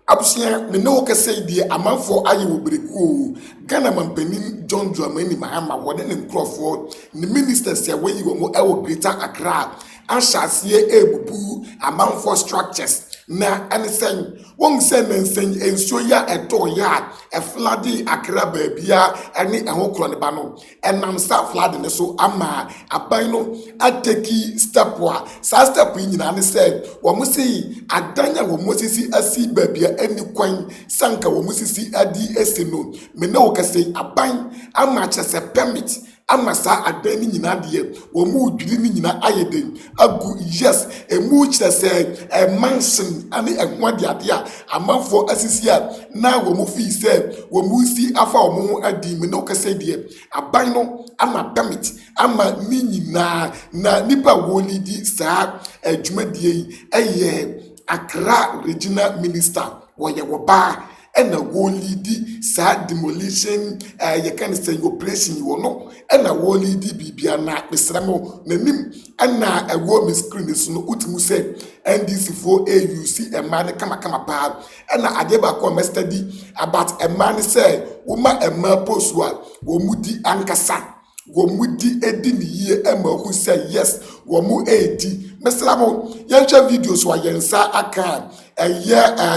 Abusia me no ka say die amanfo aye wo breku Ghana mampanin John Dramani Mahama wode ne nkrofo ne ministers ya we wo mo e Greater Accra anhyasie ebubu amanfo structures na anesen won se nansen ensuo ya eto ya e flood Accra baabia ene ehokro ne ba no enam sa flood ne so ama aban no ateki step wa sa step nyina ne se wo mo sei adanya wo mo sisi asi baabia eni kwan sanka wo mo sisi adi eseno me na wo ka sei aban ama chese permit amasa adan ni nyina de wo mu dwiri ni nyina ayeden agu yes emu chese mansion ani egwade ade a amanfo asisi a na wo mu fi se wo mu si afa wo mu adi me no kase de aban no ama permit ama ni nyina na nipa wo lidi sa adwumadie yi eye Accra regional minister wo ye wo ba ena wo lidi sa demolition you can say operation you no ena wo lidi bibia na besramo nanim ena ewo me screen so no utimu say NDC for AUC e man kama pa ena adeba ko study about a man say woman e man poswa wo mudi ankasa wo mudi edi ni ye ema who say yes wo mu edi mesramo yencha videos wa yensa aka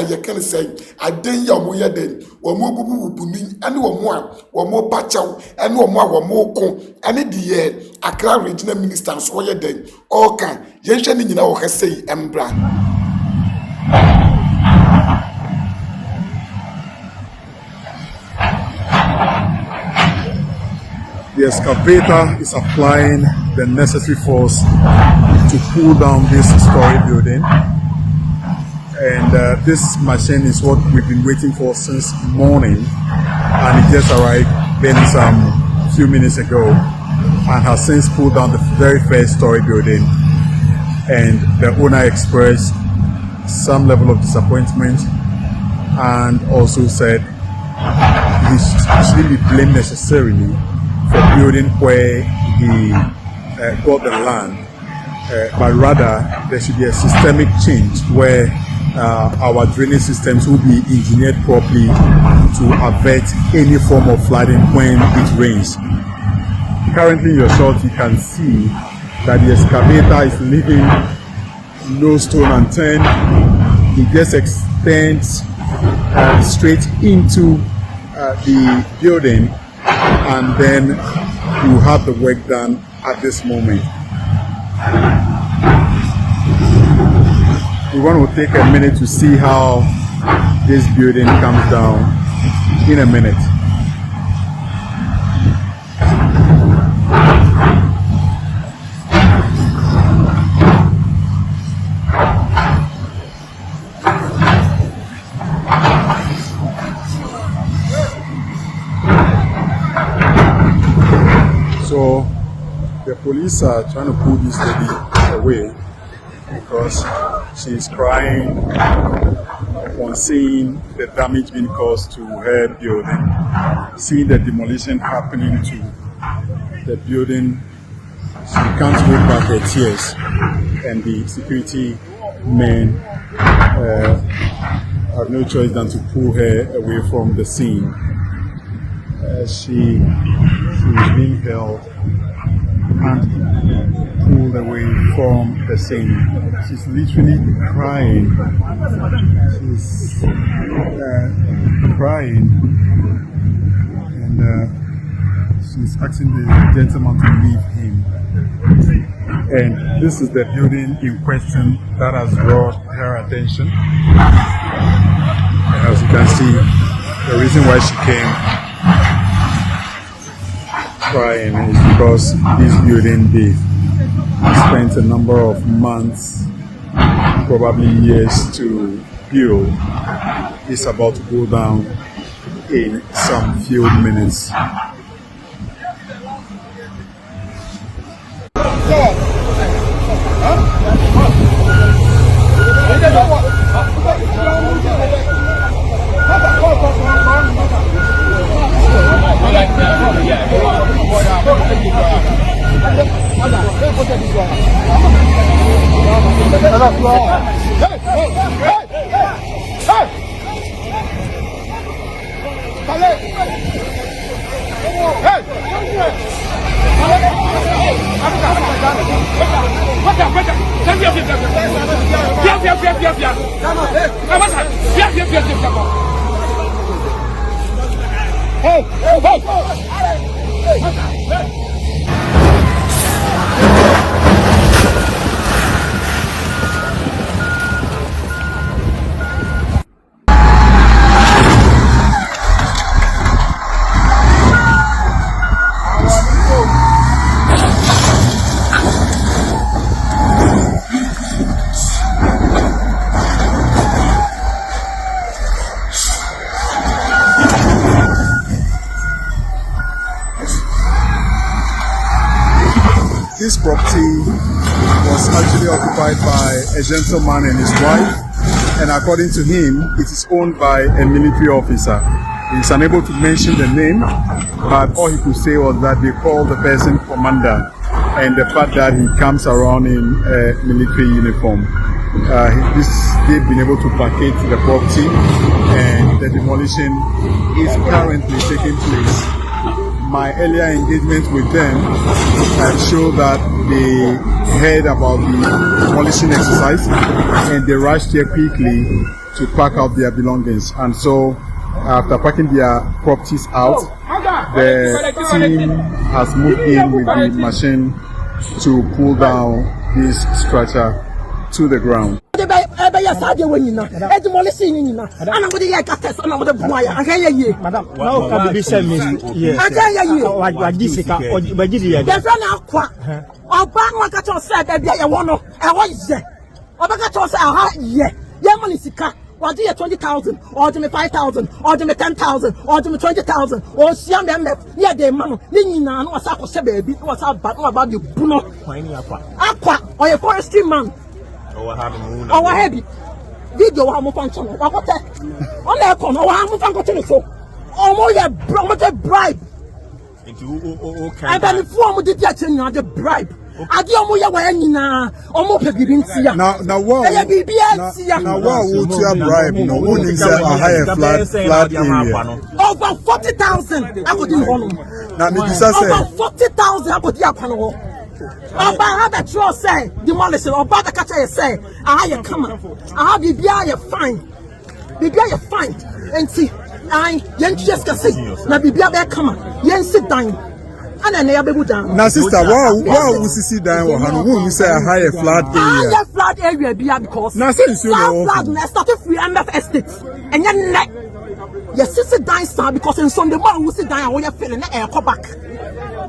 you can say aden ya mo yeden wo mo bubu ni ane wo mo pachaw ane wo mo ko ane de Accra regional minister so yeden all kan yenhwe ni nyina wo ka sei embra. The excavator is applying the necessary force to pull down this story building. And this machine is what we've been waiting for since morning, and it just arrived barely some few minutes ago and has since pulled down the very first story building. And the owner expressed some level of disappointment and also said he shouldn't be blamed necessarily for building where he got the land, but rather there should be a systemic change where our drainage systems will be engineered properly to avert any form of flooding when it rains. Currently in your shot you can see that the excavator is leaving no stone unturned. It just extends straight into the building, and then you have the work done at this moment. We want to take a minute to see how this building comes down in a minute. So the police are trying to pull this lady away because she's crying upon seeing the damage being caused to her building, seeing the demolition happening to the building. She can't hold back her tears, and the security men have no choice than to pull her away from the scene. She is being held and pulled away from the scene. She's literally crying. She's crying, and she's asking the gentleman to leave him. And this is the building in question that has brought her attention. And as you can see, the reason why she came crying is because this building they spent a number of months, probably years to build. It's about to go down in some few minutes. This property was actually occupied by a gentleman and his wife, and according to him, it is owned by a military officer. He's unable to mention the name, but all he could say was that they call the person commander, and the fact that he comes around in a military uniform. They've been able to vacate the property, and the demolition is currently taking place. My earlier engagement with them showed that they heard about the demolition exercise and they rushed here quickly to pack out their belongings. And so, after packing their properties out, the team has moved in with the machine to pull down this structure to the ground. Or do you 20,000, or do me 5,000, or do me 10,000, or do me 20,000, or see them, yeah, they man, Nina, no, what's up, baby, what's up, but what about you, Bruno? Aqua, or a forestry man, or heavy video, how much function, or what? On their corner, or how much function, so, or more, yeah, bribe. And then the form of the bribe. Now what would you bribe? No one is a higher flat area. Over 40,000. I could do one. Over 40,000. I could do one. About how the trust say demolition. About the catcher say, I have come. I have BBI fine. BBI fine. And see, I just can say, now BBI come. Yen sit down. Now, sister, wow, we see down we say a higher flat area. Higher flat area because now since you know flat started free MF estates and then yes, sister down star because in Sunday morning we sit down and we are feeling air come back.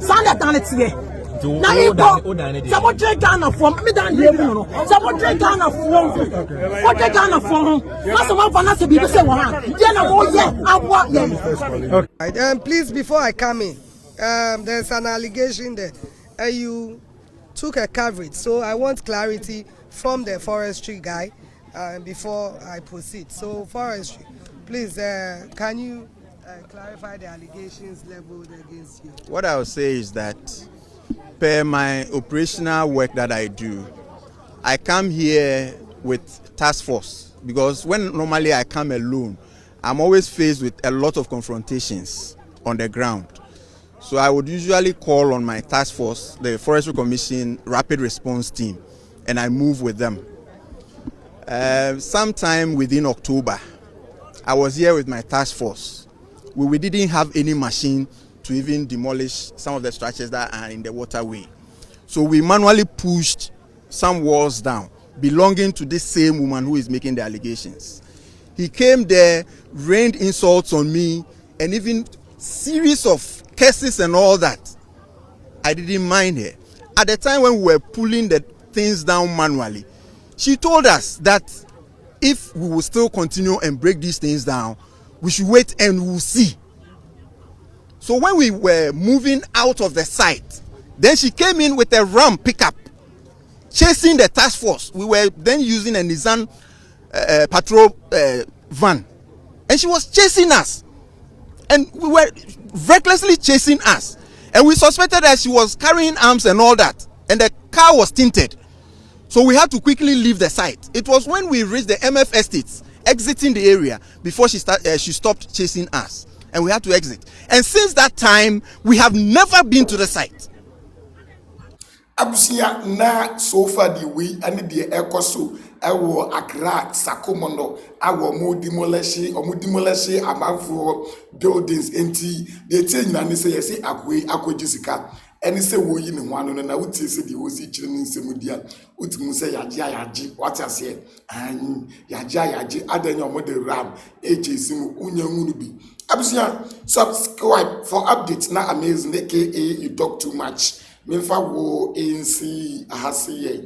Sunday down it here. Now you go. Someone drink Ghana from me down here, no. Someone drink Ghana from. What drink Ghana from? Not someone for us to be say one. Yeah, no, yeah, I want yeah. Please, before I come in. There's an allegation that you took a coverage, so I want clarity from the forestry guy before I proceed. So forestry, please, can you clarify the allegations leveled against you? What I would say is that per my operational work that I do, I come here with task force because when normally I come alone, I'm always faced with a lot of confrontations on the ground. So I would usually call on my task force, the Forestry Commission Rapid Response Team, and I move with them. Sometime within October, I was here with my task force. We didn't have any machine to even demolish some of the structures that are in the waterway. So we manually pushed some walls down, belonging to this same woman who is making the allegations. He came there, rained insults on me, and even series of curses and all that. I didn't mind her. At the time when we were pulling the things down manually, she told us that if we will still continue and break these things down, we should wait and we'll see. So when we were moving out of the site, then she came in with a Ram pickup, chasing the task force. We were then using a Nissan patrol van, and she was chasing us. And we were recklessly chasing us. And we suspected that she was carrying arms and all that. And the car was tinted. So we had to quickly leave the site. It was when we reached the MF estates, exiting the area, before she stopped chasing us. And we had to exit. And since that time, we have never been to the site. abusia na so far the way and the ekoso ewo Accra Sakomono awo mo demolish amanfo buildings enti the change na say yes akojisika any say wo yi ne ho ano na wuti say the osi chire ne nsemudia utimu say yaje what I say an yaje adanya omo the ram ejesimu unyangunu bi abusia subscribe for updates na amazing aka you talk too much. Memfa wo ANC ahasiye